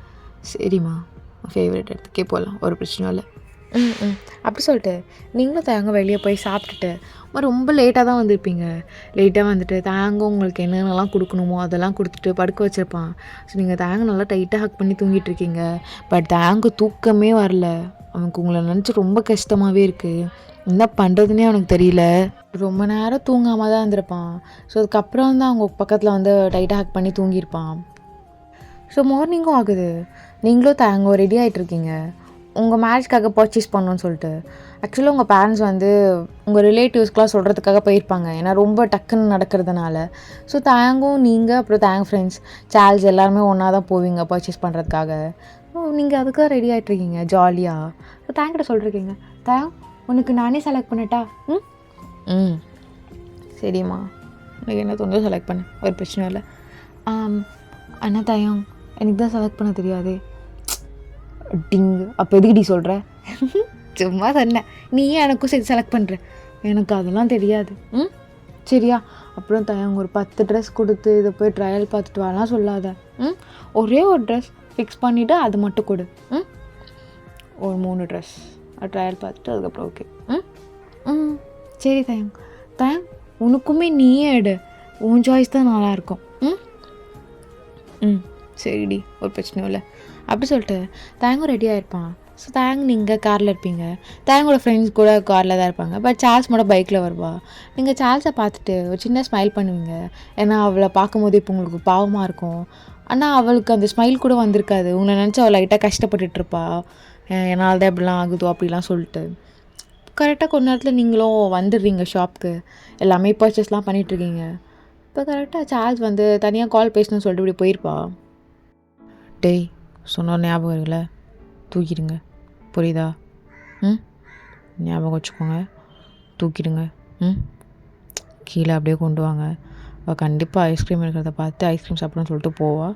சரிம்மா, ஃபேவரட் இடத்துக்கே போகலாம், ஒரு பிரச்சனையும் இல்லை. அப்படி சொல்லிட்டு நீங்களும் தேங்க வெளியே போய் சாப்பிட்டுட்டு ரொம்ப லேட்டாக தான் வந்திருப்பீங்க. லேட்டாக வந்துட்டு தேங்க உங்களுக்கு என்னென்னலாம் கொடுக்கணுமோ அதெல்லாம் கொடுத்துட்டு படுக்க வச்சுருப்பான். ஸோ நீங்கள் தேங்க நல்லா டைட்டாக ஹக் பண்ணி தூங்கிட்டுருக்கீங்க. பட் தேங்க தூக்கமே வரல. அவனுக்கு உங்களை நினச்சி ரொம்ப கஷ்டமாகவே இருக்குது. என்ன பண்ணுறதுனே அவனுக்கு தெரியல. ரொம்ப நேரம் தூங்காமல் தான் இருந்திருப்பான். ஸோ அதுக்கப்புறம் தான் அவங்க பக்கத்தில் வந்து டைட்டாக ஹக் பண்ணி தூங்கியிருப்பான். ஸோ மார்னிங்கும் ஆகுது. நீங்களும் தேங்க ரெடி ஆகிட்ருக்கீங்க உங்கள் மேரேஜ்க்காக பர்ச்சேஸ் பண்ணணுன்னு சொல்லிட்டு. ஆக்சுவலாக உங்கள் பேரண்ட்ஸ் வந்து உங்கள் ரிலேட்டிவ்ஸ்க்கெலாம் சொல்கிறதுக்காக போயிருப்பாங்க. ஏன்னா ரொம்ப டக்குன்னு நடக்கிறதுனால. ஸோ தேங்கும் நீங்கள் அப்புறம் தேங்க் ஃப்ரெண்ட்ஸ் சார்ல்ஸ் எல்லாருமே ஒன்றா தான் போவீங்க பர்ச்சேஸ் பண்ணுறதுக்காக. நீங்கள் அதுக்கு தான் ரெடி ஆகிட்ருக்கீங்க ஜாலியாக. ஸோ தேங்கிட்ட சொல்லிருக்கீங்க, தேங் உனக்கு நானே செலக்ட் பண்ணட்டா? ம் சரிம்மா, உனக்கு என்ன தோணுதோ செலக்ட் பண்ணு, ஒரு பிரச்சனை இல்லை. அண்ணா தயம் எனக்கு தான் செலக்ட் பண்ண தெரியாதே. டிங்கு, அப்போ எதுக்குடி சொல்கிற? சும்மா சொன்னேன், நீ ஏன் எனக்கும் சேர்த்து செலக்ட் பண்ணுற? எனக்கு அதெல்லாம் தெரியாது. சரியா? அப்புறம் தயங்க ஒரு 10 ட்ரெஸ் கொடுத்து இதை போய் ட்ரையல் பார்த்துட்டு வரலாம் சொல்லாத. ஒரே ஒரு ட்ரெஸ் ஃபிக்ஸ் பண்ணிவிட்டு அது மட்டும் கொடு. ஒரு 3 ட்ரெஸ் ட்ரையல் பார்த்துட்டு அதுக்கப்புறம் ஓகே. சரி தயம். தயம் உனக்குமே நீயே எடு, உன் சாய்ஸ் தான் நல்லாயிருக்கும். சரிடி, ஒரு பிரச்சனையும் இல்லை. அப்படி சொல்லிட்டு தேங்கும் ரெடி ஆகிருப்பான். ஸோ தேங் நீங்கள் காரில் இருப்பீங்க, தேங்கோட ஃப்ரெண்ட்ஸ் கூட காரில் தான் இருப்பாங்க. பட் சார்ல்ஸ் மட்டும் பைக்கில் வருவா. நீங்கள் சார்ல்ஸை பார்த்துட்டு ஒரு சின்ன ஸ்மைல் பண்ணுவீங்க. ஏன்னா அவளை பார்க்கும்போது இப்போ உங்களுக்கு பாவமாக இருக்கும். ஆனால் அவளுக்கு அந்த ஸ்மைல் கூட வந்திருக்காது. உங்களை நினச்சி அவள் லைட்டாக கஷ்டப்பட்டுட்ருப்பா. என்னால் தான் எப்படிலாம் ஆகுதோ அப்படிலாம் சொல்லிட்டு. கரெக்டாக கொஞ்ச நேரத்தில் நீங்களும் வந்துடுறீங்க ஷாப்புக்கு. எல்லாமே பர்ச்சேஸ்லாம் பண்ணிகிட்ருக்கீங்க. இப்போ கரெக்டாக சார்ல்ஸ் வந்து தனியாக கால் பேசணும்னு சொல்லிட்டு இப்படி போயிருப்பா. டேய் சொன்ன ஞாபகம் இருக்குல்ல, தூக்கிடுங்க, புரியுதா? ஞாபகம் வச்சுக்கோங்க, தூக்கிடுங்க. கீழே அப்படியே கொண்டு வாங்க. அவள் கண்டிப்பாக ஐஸ்கிரீம் இருக்கிறத பார்த்து ஐஸ்கிரீம் சாப்பிடணும்னு சொல்லிட்டு போவா.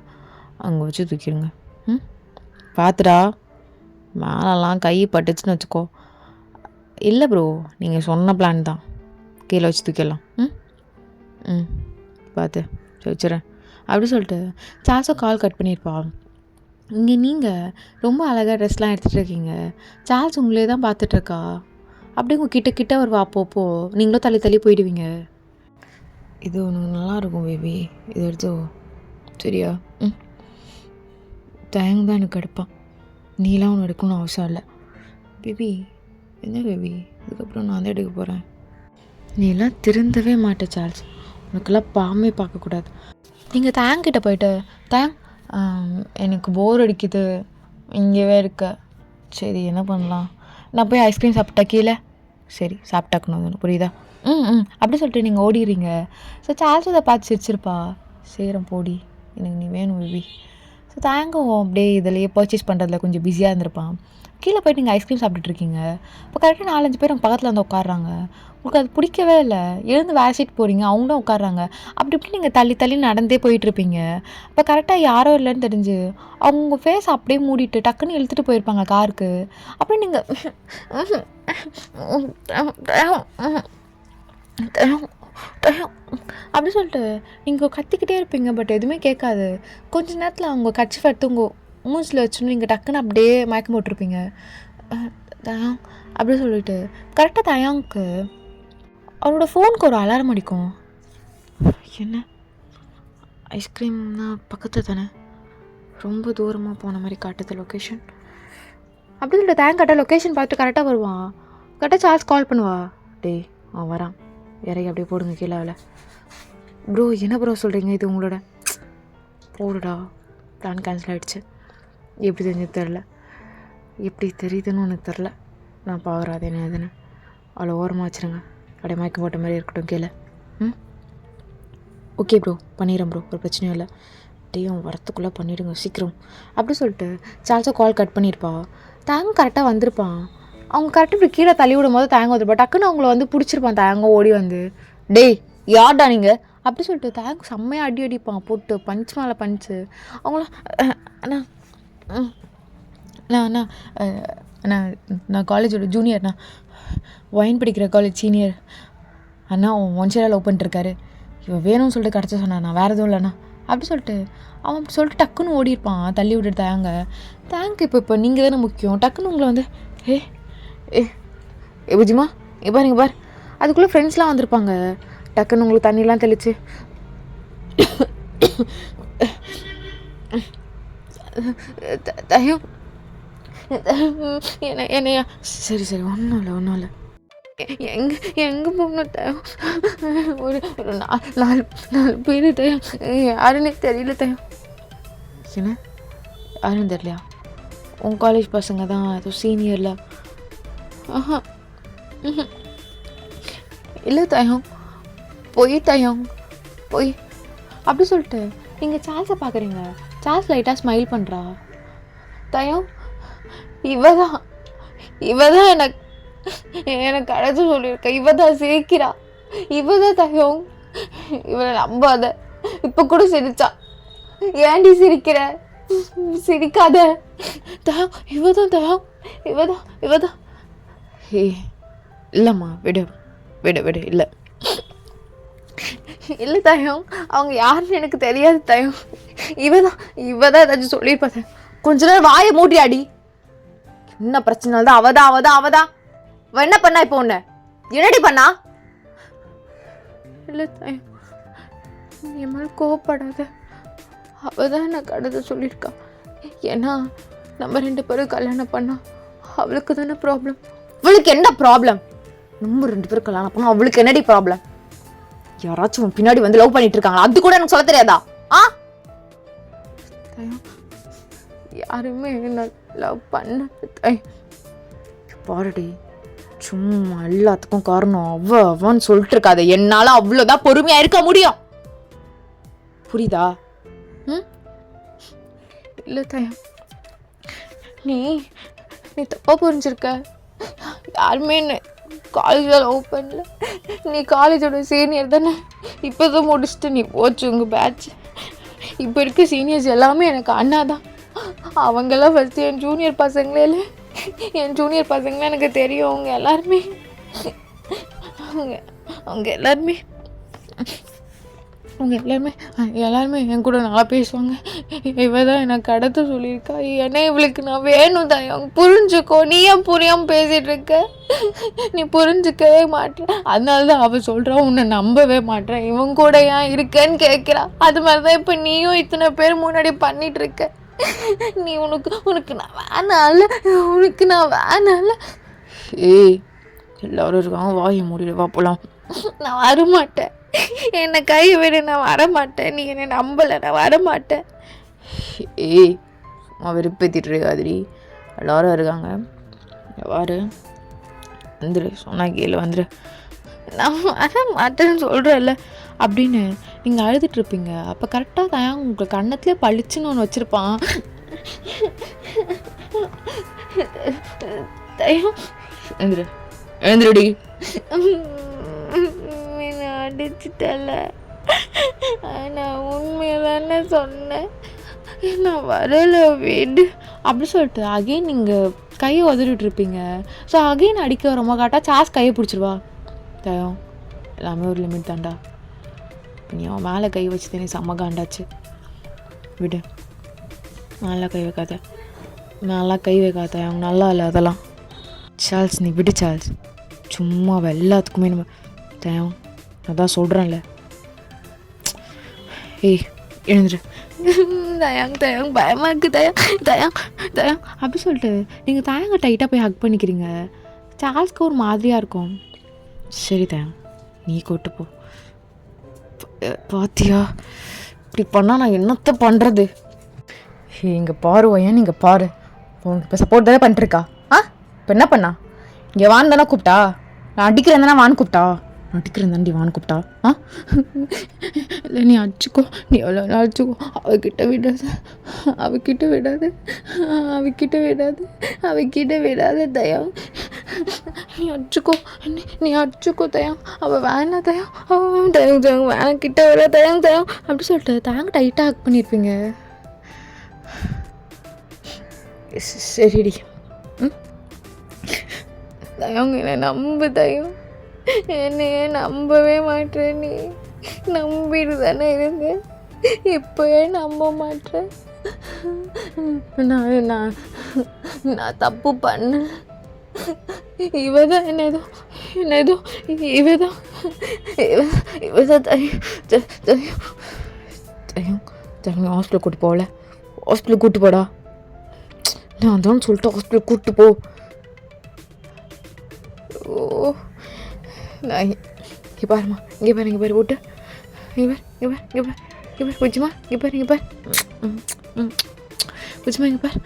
அங்கே வச்சு தூக்கிடுங்க. பார்த்துடா, மேலெல்லாம் கை பட்டுச்சுன்னு வச்சுக்கோ. இல்லை ப்ரோ, நீங்கள் சொன்ன பிளான் தான், கீழே வச்சு தூக்கிடலாம். பார்த்து வச்சுறேன் அப்படி சொல்லிட்டு சார்ல்ஸும் கால் கட் பண்ணியிருப்பா. இங்கே நீங்கள் ரொம்ப அழகாக ட்ரெஸ்லாம் எடுத்துகிட்டு இருக்கீங்க. சார்ல்ஸ் உங்களே தான் பார்த்துட்ருக்கா. அப்படியே உங்கள் கிட்ட வருவா. அப்போப்போ நீங்களும் தள்ளி போயிடுவீங்க. இது ஒன்று நல்லாயிருக்கும் பேபி, இது எடுத்தோ சரியா? தேங்க தான் எனக்கு எடுப்பான், நீலாம் ஒன்று எடுக்கணும்னு அவசியம் இல்லை. பேபி என்ன பேபி, இதுக்கப்புறம் நான் தான் எடுக்க போகிறேன். நீ எல்லாம் திருந்தவே மாட்டே சார்ல்ஸ், உனக்கெல்லாம் பாமே பார்க்கக்கூடாது. நீங்கள் தேங்கிட்ட போயிட்டு, தேங் எனக்கு போர் அடிக்குது, இங்கேவே இருக்க. சரி என்ன பண்ணலாம், நான் போய் ஐஸ்கிரீம் சாப்பிட்டா கீழே. சரி சாப்பிட்டாக்கணும், புரியுதா? அப்படி சொல்லிட்டு நீங்கள் ஓடிடுறீங்க. ஸோ சார்ல்ஸ் அதை பார்த்து சிரிச்சிருப்பா. சேரம் போடி, எனக்கு நீ வேணும் பேபி. ஸோ தேங்கும் அப்படியே இதிலையே பர்ச்சேஸ் பண்ணுறதுல கொஞ்சம் பிஸியாக இருந்திருப்பான். கீழே போய்ட்டு நீங்கள் ஐஸ்கிரீம் சாப்பிட்டுட்ருக்கீங்க. இப்போ கரெக்டாக 4-5 பேர் உங்கள் பக்கத்தில் வந்து உட்காடுறாங்க. உங்களுக்கு அது பிடிக்கவே இல்லை. எழுந்து வேறு சீட் போகிறீங்க, அவங்களும் உட்காடுறாங்க. அப்படி இப்படி நீங்கள் தள்ளி நடந்தே போயிட்டுருப்பீங்க. அப்போ கரெக்டாக யாரோ இல்லைன்னு தெரிஞ்சு அவங்க ஃபேஸ் அப்படியே மூடிட்டு டக்குன்னு இழுத்துட்டு போயிருப்பாங்க காருக்கு. அப்படியே நீங்கள் அப்படி சொல்லிட்டு நீங்கள் கத்திக்கிட்டே இருப்பீங்க. பட் எதுவுமே கேட்காது. கொஞ்ச நேரத்தில் அவங்க கட்சி எடுத்து உங்கள் மூஞ்சில் வச்சுன்னு நீங்கள் டக்குன்னு அப்படியே மயக்கம் போட்டிருப்பீங்க. தயாங் அப்படி சொல்லிட்டு கரெக்டாக தயாங்க்கு அவரோட ஃபோனுக்கு ஒரு அலாரம் அடிக்கும். என்ன ஐஸ்கிரீம்னா பக்கத்தில் தானே, ரொம்ப தூரமாக போன மாதிரி காட்டுது லொக்கேஷன். அப்படி சொல்லிட்டு தேங்க் கரெக்டாக லொக்கேஷன் பார்த்துட்டு கரெக்டாக வருவான். கரெக்டாக சார்ஜ் கால் பண்ணுவா. டேய் அவன் வரான், இறங்கி அப்படியே போடுங்க கீழே. அவளை ப்ரோ என்ன ப்ரோ சொல்கிறீங்க, இது உங்களோட போடுடா. பிளான் கேன்சல் ஆகிடுச்சு. எப்படி தெரிஞ்சது தெரில, எப்படி தெரியுதுன்னு உனக்கு தெரில. நான் பார்க்குறாது என்ன எதுன்னு. அவளை ஓரமாக வச்சுருங்க, அப்படியே மயக்கம் போட்ட மாதிரி இருக்கட்டும் கீழே. ஓகே ப்ரோ, பண்ணிடுறேன் ப்ரோ, ஒரு பிரச்சனையும் இல்லை. டேயும் வரத்துக்குள்ளே பண்ணிவிடுங்க சீக்கிரம். அப்படி சொல்லிட்டு சார்ல்ஸை கால் கட் பண்ணியிருப்பா. தேங்க கரெக்டாக வந்திருப்பான். அவங்க கரெக்டாக இப்படி கீழே தள்ளி விடும் போது தேங்க வந்துருப்பா. டக்குன்னு அவங்கள வந்து பிடிச்சிருப்பான். தேங்க ஓடி வந்து, டேய் யார்டா நீங்கள் அப்படி சொல்லிட்டு தேங்க செம்மையாக அடிப்பான் போட்டு, பஞ்ச் மேலே பஞ்சு. அவங்கள அண்ணா அண்ணா அண்ணா நான் காலேஜோட ஜூனியர்ண்ணா, ஒயின் படிக்கிற காலேஜ் சீனியர் அண்ணா. அவன் ஒன்சைடாக லவ் பண்ணிட்டுருக்காரு. இவன் வேணும்னு சொல்லிட்டு கிடச்ச சொன்னாண்ணா, வேறு எதுவும் இல்லைண்ணா அப்படி சொல்லிட்டு அவன் சொல்லிட்டு டக்குன்னு ஓடிருப்பான். தள்ளி விட்டுட்டு தேங்க இப்போ நீங்கள் தானே முக்கியம். டக்குன்னு உங்களை வந்து ஏ புஜிமா இங்கே பார் அதுக்குள்ளே ஃப்ரெண்ட்ஸ்லாம் வந்திருப்பாங்க. டக்குன்னு உங்களுக்கு தண்ணிலாம் தெளிச்சு தயம் என்னையா சரி ஒன்றும் இல்லை எங்கே போகணும் தயம்? ஒரு 4 பேர் தயம், யாருன்னே தெரியல தயம். என்ன யாருன்னு தெரியலையா? உன் காலேஜ் பசங்க தான், அதுவும் சீனியரில். ஆஹா இல்லை தயம், போய் தயம் போய் அப்படி சொல்லிட்டு நீங்கள் சார்ஸை பார்க்குறீங்க. சார்ஸ் லைட்டாக ஸ்மைல் பண்ணுறா. தயம் இவ தான் எனக்கு அழைச்சி சொல்லியிருக்க. இவ தான் சேர்க்கிறா. இவ தான் தயம். இவளை நம்பாத. இப்போ கூட சிரிச்சா. ஏன்டி சிரிக்கிற? சிரிக்காத தயம். இவ தான் தயம். இவ தான். இல்லைம்மா விடு இல்லை தயம், அவங்க யாருன்னு எனக்கு தெரியாது தயம். இவ தான் ஏதாச்சும் சொல்லியிருப்பா. கொஞ்ச நேரம் வாயை மூட்டியாடி. என்ன பிரச்சனை தான் அவதான் என்ன பண்ணா? இப்போ உன்ன என்னடி பண்ணா? இல்லை தயம், என் மேலே கோவப்படாத. அவதான் எனக்கு அடுத்து சொல்லியிருக்கா. ஏன்னா நம்ம 2 பேரும் கல்யாணம் பண்ணா அவளுக்கு தானே ப்ராப்ளம். அவளுக்கு என்ன ப்ராப்ளம்? நம்ம 2 பேரும் கல்யாணம் பண்ணா அவளுக்கு என்னடி ப்ராப்ளம்? யாராச்சும் பின்னாடி வந்து லவ் பண்ணிட்டு இருக்காங்களா? அது கூட எனக்கு சொல்ல தெரியாதா? யாருமே என்ன லவ் பண்ண பாருடி. சும்மா எல்லாத்துக்கும் காரணம் அவன்னு சொல்லிட்டு இருக்காத. என்னால அவ்வளோதான் பொறுமையா இருக்க முடியும். புரியுதா? இல்லை தயம், நீ தப்பா புரிஞ்சிருக்க. யாருமே என்ன காலேஜில் லவ் பண்ணல. நீ காலேஜோட சீனியர் தானே. இப்போதான் முடிச்சுட்டு நீ போச்சு உங்கள் பேட்ச். இப்போ இருக்க சீனியர்ஸ் எல்லாமே எனக்கு அண்ணா தான். அவங்கெல்லாம் ஃபஸ்ட்டு என் ஜூனியர் பசங்களே இல்லை. என் ஜூனியர் பசங்களாம் எனக்கு தெரியும். அவங்க எல்லாருமே என் கூட நல்லா பேசுவாங்க. இவ தான் எனக்கு கடத்த சொல்லியிருக்கா. ஏன்னா இவளுக்கு நான் வேணும் தயம், புரிஞ்சுக்கோ. நீ ஏன் புரியாமல் பேசிகிட்டு இருக்க? நீ புரிஞ்சுக்கவே மாட்டேன். அதனால தான் அவள் சொல்கிறா உன்னை நம்பவே மாட்டேன். இவன் கூட ஏன் இருக்கேன்னு கேட்குறா. அது மாதிரி தான் இப்போ நீயும் இத்தனை பேர் முன்னாடி பண்ணிட்டு இருக்க. நீ உனக்கு நான் வேணால. எல்லாரும் இருக்காங்க, வாயை மூடிடுவா போலாம். நான் வரமாட்டேன். என்னை கையை விட, நான் வரமாட்டேன். நீ என்னை நம்பலை, நான் வரமாட்டேன். சும்மா வெறுப்பேற்றிட்டு இருக்காதிரி. எல்லாரும் இருக்காங்க, வாரு வந்துடு. சொன்னா கேளு, வந்துடு. நான் வரமாட்டேன்னு சொல்கிறேன்ல அப்படின்னு நீங்கள் அழுதுட்ருப்பீங்க. அப்போ கரெக்டாக தான் உங்கள் கண்ணத்துலேயே பளிச்சுன்னு ஒன்று வச்சுருப்பான். எழுந்துருடி. அடிச்சுட்டல. நான் உண்மையிலான சொன்னேன். நான் வரல வீடு அப்படி சொல்லிட்டு அகைன் நீங்கள் கையை உதறிட்டுருப்பீங்க. ஸோ அகைன் அடிக்க ரொம்ப காட்டா சாஸ் கையை பிடிச்சிருவா. தயம் எல்லாமே ஒரு லிமிட் தாண்டா. நீ அவன் மேலே கை வச்சு தானே செம்ம காண்டாச்சு. விடு, மேலே கை வைக்காத. அவங்க நல்லா இல்லை அதெல்லாம். சார்ல்ஸ் நீ விடு சார்ல்ஸ். சும்மா எல்லாத்துக்குமே நம்ம தயம் அதான் சொல்கிறேன்ல. எழுந்துரு. தயம் பயமாக இருக்குது. தயம் அப்படி சொல்லிட்டு நீங்கள் தயங்க டைட்டாக போய் ஹக் பண்ணிக்கிறீங்க. சார்ல்ஸ்க்கு ஒரு மாதிரியாக இருக்கும். சரி தயம் நீ கூட்டு போ. பாத்தியா இப்படி பண்ணால் நான் என்னத்தை பண்ணுறது? இங்கே பாருவையன், நீங்கள் பாரு. உனக்கு இப்போ சப்போர்ட் தானே பண்ணிட்டுருக்கா. இப்போ என்ன பண்ணா? இங்கே வான் தானே கூப்பிட்டா? நான் அடிக்கிறேன் தானே வான் கூப்பிட்டா? அடிக்கிறேன் தாண்டி வான் கூப்பிட்டா. இல்லை நீ அடிச்சுக்கோ, நீ எவ்வளோ அடிச்சுக்கோ. அவகிட்ட விடாது தயம். நீ அடிச்சுக்கோ தயம். அவள் வேணா தயம். தயம் வேணாம், கிட்ட விட தயம் அப்படி சொல்லிட்டு தாங்க டைட்டாக ஹக் பண்ணியிருப்பீங்க. சரிடி. தயம் என்னை நம்பு தயம். என்னையே நம்பவே மாட்டேன். நீ நம்பிட்டு தானே இருந்த, இப்போயே நம்ப மாட்டேன். நான் தப்பு பண்ணல. இவதான் என்ன ஏதோ இவதான் தயம் ஹாஸ்பிட்டல் கூட்டு போகல. ஹாஸ்பிட்டல் கூட்டு போடா. நான் தான் சொல்லிட்டு ஹாஸ்பிட்டல் கூட்டு போ. ஓ நான் இங்கே பாருமா, இங்கே பாரு விட்டு. இங்கே பாரு புஜ்ஜிமா, இங்கே பாரு புஜ்ஜிமா, இங்கே பாரு.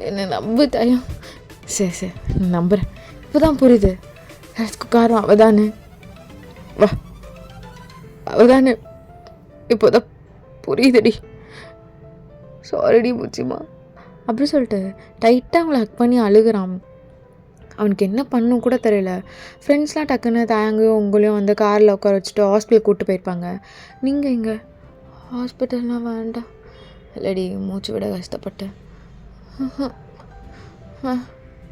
என்ன நம்பு தயம். சரி நம்புகிறேன். இப்போ தான் புரியுது எல்லாத்துக்கும் காரணம் அவதானு. வா அவதானு இப்போதான் புரியுதுடி. சாரிடி புஜ்ஜிமா அப்படி சொல்லிட்டு டைட்டாக அவங்கள ஹக் பண்ணி அழுகிறான். அவனுக்கு என்ன பண்ணும் கூட தெரியல. ஃப்ரெண்ட்ஸ்லாம் டக்குன்னு தாங்கையும் உங்களையும் வந்து காரில் உட்கார வச்சுட்டு ஹாஸ்பிட்டல் கூப்பிட்டு போயிருப்பாங்க. நீங்கள் இங்கே ஹாஸ்பிட்டல்லாம் வேண்டாம் இல்லடி, மூச்சு விட கஷ்டப்பட்டேன்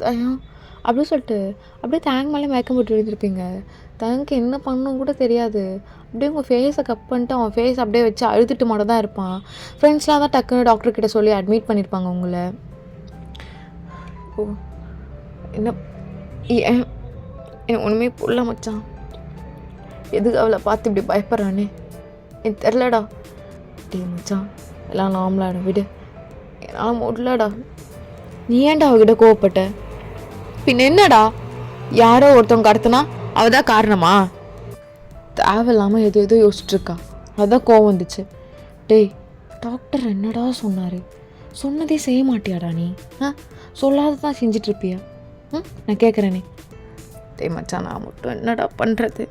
தயம் அப்படி சொல்லிட்டு அப்படியே தேங்க் மேலே மயக்கம் போட்டு விழுந்திருப்பீங்க. தேங்க்கு என்ன பண்ணணும் கூட தெரியாது. அப்படியே உங்கள் ஃபேஸை கட் பண்ணிட்டு அவன் ஃபேஸ் அப்படியே வச்சு அழுதுட்டு மட்டும் தான் இருப்பான். ஃப்ரெண்ட்ஸ்லாம் தான் டக்குன்னு டாக்டர்கிட்ட சொல்லி அட்மிட் பண்ணியிருப்பாங்க உங்களை. ஓ என்ன ஏன் எனக்கு ஒன்றுமே புரியல மச்சான். எதுக்கு அவளை பார்த்து இப்படி பயப்படுறானே எனக்கு தெரிலடா. டே மச்சான் எல்லாம் நார்மலாடா, விடு. என்னால் முடியலடா. நீ ஏன்டா அவகிட்ட கோவப்பட்ட? பின்ன என்னடா, யாரோ ஒருத்தவங்க கடத்தினா அவள் தான் காரணமா? தேவையில்லாமல் எதோ யோசிச்சுட்ருக்கா, அதுதான் கோவம் வந்துச்சு. டேய் டாக்டர் என்னடா சொன்னார்? சொன்னதே செய்ய மாட்டியாடா நீ? சொல்லாத தான் செஞ்சிட்ருப்பியா? நான் கேட்குறேனே. டேய் மச்சான் நான் மட்டும் என்னடா பண்ணுறது?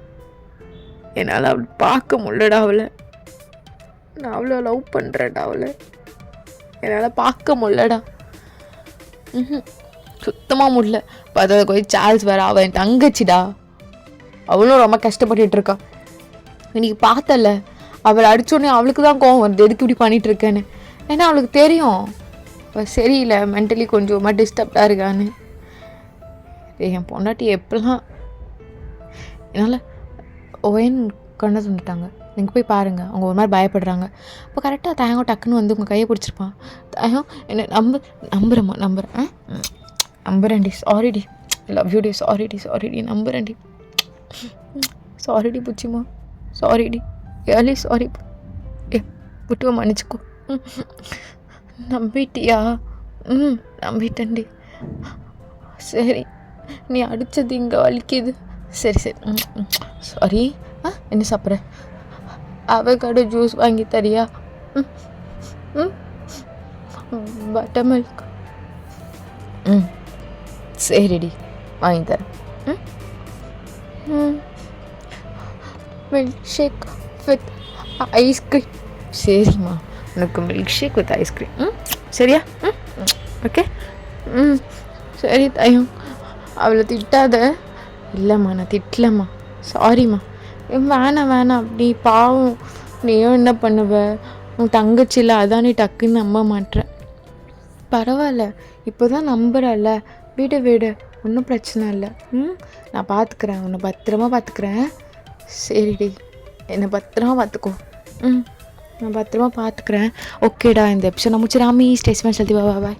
என்னால் அவள் பார்க்க முடியலடா அவளை. நான் அவ்வளோ லவ் பண்ணுறேன்டா அவளை. என்னால் பார்க்க முடியலடா. சுத்தமாக முடியல. பார்த்தா கொஞ்சம் சார்ல்ஸ் வேறு அவள் என் தங்கச்சிடா. அவளும் ரொம்ப கஷ்டப்பட்டுட்டு இருக்கா. இன்னைக்கு பார்த்தல அவளை அடித்தோடனே அவளுக்கு தான் கோவம் வருது, எதுக்கு இப்படி பண்ணிகிட்ருக்கேன்னு. ஏன்னா அவளுக்கு தெரியும் அவள் சரியில்லை, மென்டலி கொஞ்சமாக டிஸ்டர்ப்டாக இருக்கான்னு. என் பொண்டாட்டி எப்படிலாம் என்னால் ஓயன் கொண்டு வந்துட்டாங்க. நீங்கள் போய் பாருங்கள், அவங்க ஒரு மாதிரி பயப்படுறாங்க. இப்போ கரெக்டாக தயங்கம் டக்குன்னு வந்து உங்கள் கையை பிடிச்சிருப்பான். தயம் என்ன நம்புறேன்டி. சாரிடி, லவ் யூ டி. சாரிடி நம்புறேன்டி. சாரிடி புச்சிமா, சாரிடி, ஏர்லி சாரி. விட்டுவ மன்னிச்சுக்கோ. நம்பிட்டியா? நம்பிட்டேன்டி. சரி நீ அடித்தது இங்கே வலிக்குது. சரி சாரி. என்ன சாப்பிட்ற? அவகேடோ ஜூஸ் வாங்கி தரியா? Butter milk. சரிடி வாங்கி தரேன். Milk shake with ice cream. சரிம்மா, உனக்கு மில்க் ஷேக் வித் ஐஸ்கிரீம். சரியா? ஓகே. சரி தயம் அவளை திட்டாத. இல்லைம்மா நான் திட்டலம்மா, சாரிம்மா. வேணாம் அப்படி பாவம். நீயும் என்ன பண்ணுவ? உன் தங்கச்சியில் அதான் நீ டக்குன்னு நம்ப மாட்ற. பரவாயில்ல இப்போ தான் நம்புறல்ல, விடு ஒன்றும் பிரச்சனை இல்லை. நான் பார்த்துக்கிறேன், உன்னை பத்திரமா பார்த்துக்கிறேன். சரிடி என்னை பத்திரமா பார்த்துக்கோ. நான் பத்திரமா பார்த்துக்கிறேன். ஓகேடா, இந்த எபிசோட் நான் முடிச்சு ராமி ஸ்டேஸ்மெண்ட் செலுத்தி பாய்.